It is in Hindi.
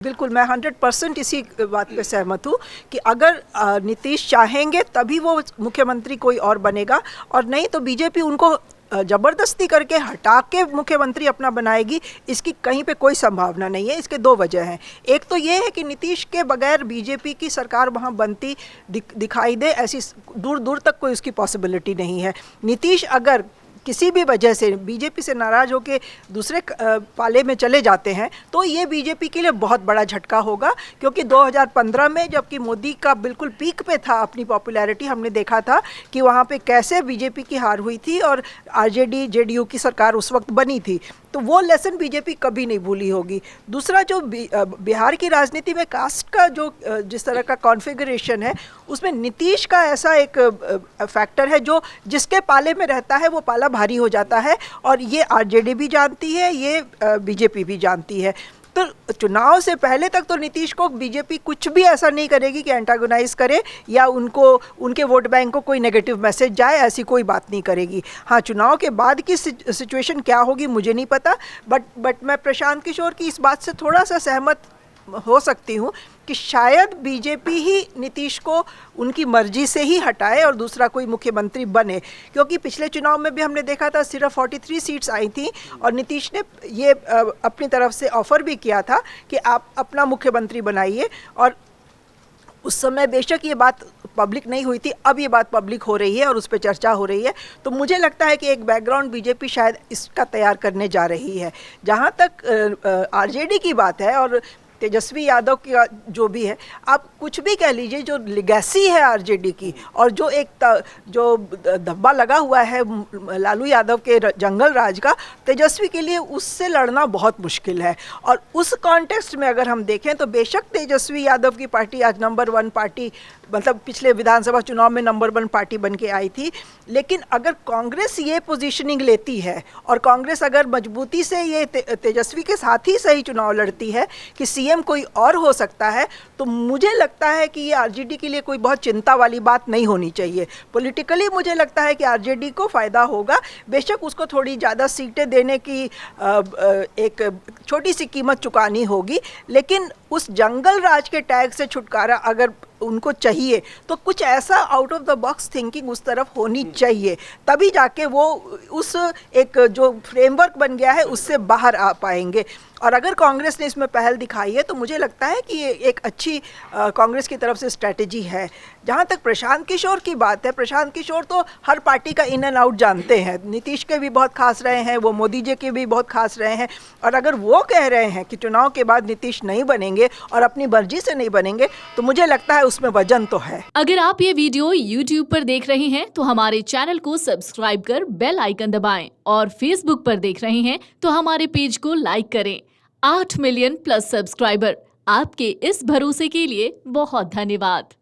बिल्कुल, मैं 100% इसी बात पे सहमत हूँ कि अगर नीतीश चाहेंगे तभी वो मुख्यमंत्री कोई और बनेगा, और नहीं तो बीजेपी उनको ज़बरदस्ती करके हटा के मुख्यमंत्री अपना बनाएगी, इसकी कहीं पे कोई संभावना नहीं है। इसके दो वजह हैं। एक तो ये है कि नीतीश के बगैर बीजेपी की सरकार वहाँ बनती दिखाई दे, ऐसी दूर दूर तक कोई उसकी पॉसिबिलिटी नहीं है। नीतीश अगर किसी भी वजह से बीजेपी से नाराज़ होकर दूसरे पाले में चले जाते हैं तो ये बीजेपी के लिए बहुत बड़ा झटका होगा, क्योंकि 2015 में जबकि मोदी का बिल्कुल पीक पे था अपनी पॉपुलैरिटी, हमने देखा था कि वहाँ पे कैसे बीजेपी की हार हुई थी और आरजेडी जेडीयू की सरकार उस वक्त बनी थी। तो वो लेसन बीजेपी कभी नहीं भूली होगी। दूसरा, जो बिहार की राजनीति में कास्ट का जो जिस तरह का कॉन्फ़िगरेशन है, उसमें नीतीश का ऐसा एक फैक्टर है जो जिसके पाले में रहता है वो पाला भारी हो जाता है, और ये आरजेडी भी जानती है, ये बीजेपी भी जानती है। तो चुनाव से पहले तक तो नीतीश को बीजेपी कुछ भी ऐसा नहीं करेगी कि एंटागोनाइज करे या उनको उनके वोट बैंक को कोई नेगेटिव मैसेज जाए, ऐसी कोई बात नहीं करेगी। हाँ, चुनाव के बाद की सिचुएशन क्या होगी मुझे नहीं पता, बट मैं प्रशांत किशोर की इस बात से थोड़ा सा सहमत हो सकती हूँ कि शायद बीजेपी ही नीतीश को उनकी मर्जी से ही हटाए और दूसरा कोई मुख्यमंत्री बने, क्योंकि पिछले चुनाव में भी हमने देखा था सिर्फ 43 सीट्स आई थी और नीतीश ने ये अपनी तरफ से ऑफ़र भी किया था कि आप अपना मुख्यमंत्री बनाइए, और उस समय बेशक ये बात पब्लिक नहीं हुई थी, अब ये बात पब्लिक हो रही है और उस पर चर्चा हो रही है। तो मुझे लगता है कि एक बैकग्राउंड बीजेपी शायद इसका तैयार करने जा रही है। जहाँ तक आरजेडी की बात है और तेजस्वी यादव का जो भी है, आप कुछ भी कह लीजिए, जो लेगेसी है आरजेडी की और जो जो धब्बा लगा हुआ है लालू यादव के जंगल राज का, तेजस्वी के लिए उससे लड़ना बहुत मुश्किल है। और उस कॉन्टेक्स्ट में अगर हम देखें तो बेशक तेजस्वी यादव की पार्टी आज नंबर 1 पार्टी, मतलब पिछले विधानसभा चुनाव में नंबर 1 पार्टी बन के आई थी, लेकिन अगर कांग्रेस ये पोजीशनिंग लेती है और कांग्रेस अगर मजबूती से ये तेजस्वी के साथ ही सही चुनाव लड़ती है कि सीएम कोई और हो सकता है, तो मुझे लगता है कि ये आरजेडी के लिए कोई बहुत चिंता वाली बात नहीं होनी चाहिए। पॉलिटिकली मुझे लगता है कि आरजेडी को फ़ायदा होगा, बेशक उसको थोड़ी ज़्यादा सीटें देने की एक छोटी सी कीमत चुकानी होगी, लेकिन उस जंगल राज के टैग से छुटकारा अगर उनको चाहिए तो कुछ ऐसा out of the box thinking उस तरफ होनी चाहिए, तभी जाके वो उस एक जो फ्रेमवर्क बन गया है उससे बाहर आ पाएंगे। और अगर कांग्रेस ने इसमें पहल दिखाई है तो मुझे लगता है कि ये एक अच्छी कांग्रेस की तरफ से स्ट्रैटेजी है। जहाँ तक प्रशांत किशोर की बात है, प्रशांत किशोर तो हर पार्टी का इन एंड आउट जानते हैं, नीतीश के भी बहुत खास रहे हैं, वो मोदी जी के भी बहुत खास रहे हैं, और अगर वो कह रहे हैं कि चुनाव के बाद नीतीश नहीं बनेंगे और अपनी मर्जी से नहीं बनेंगे, तो मुझे लगता है उसमें वजन तो है। अगर आप ये वीडियो YouTube पर देख रहे हैं तो हमारे चैनल को सब्सक्राइब कर बेल आइकन दबाएं, और Facebook पर देख रहे हैं तो हमारे पेज को लाइक करें। 8 मिलियन प्लस सब्सक्राइबर, आपके इस भरोसे के लिए बहुत धन्यवाद।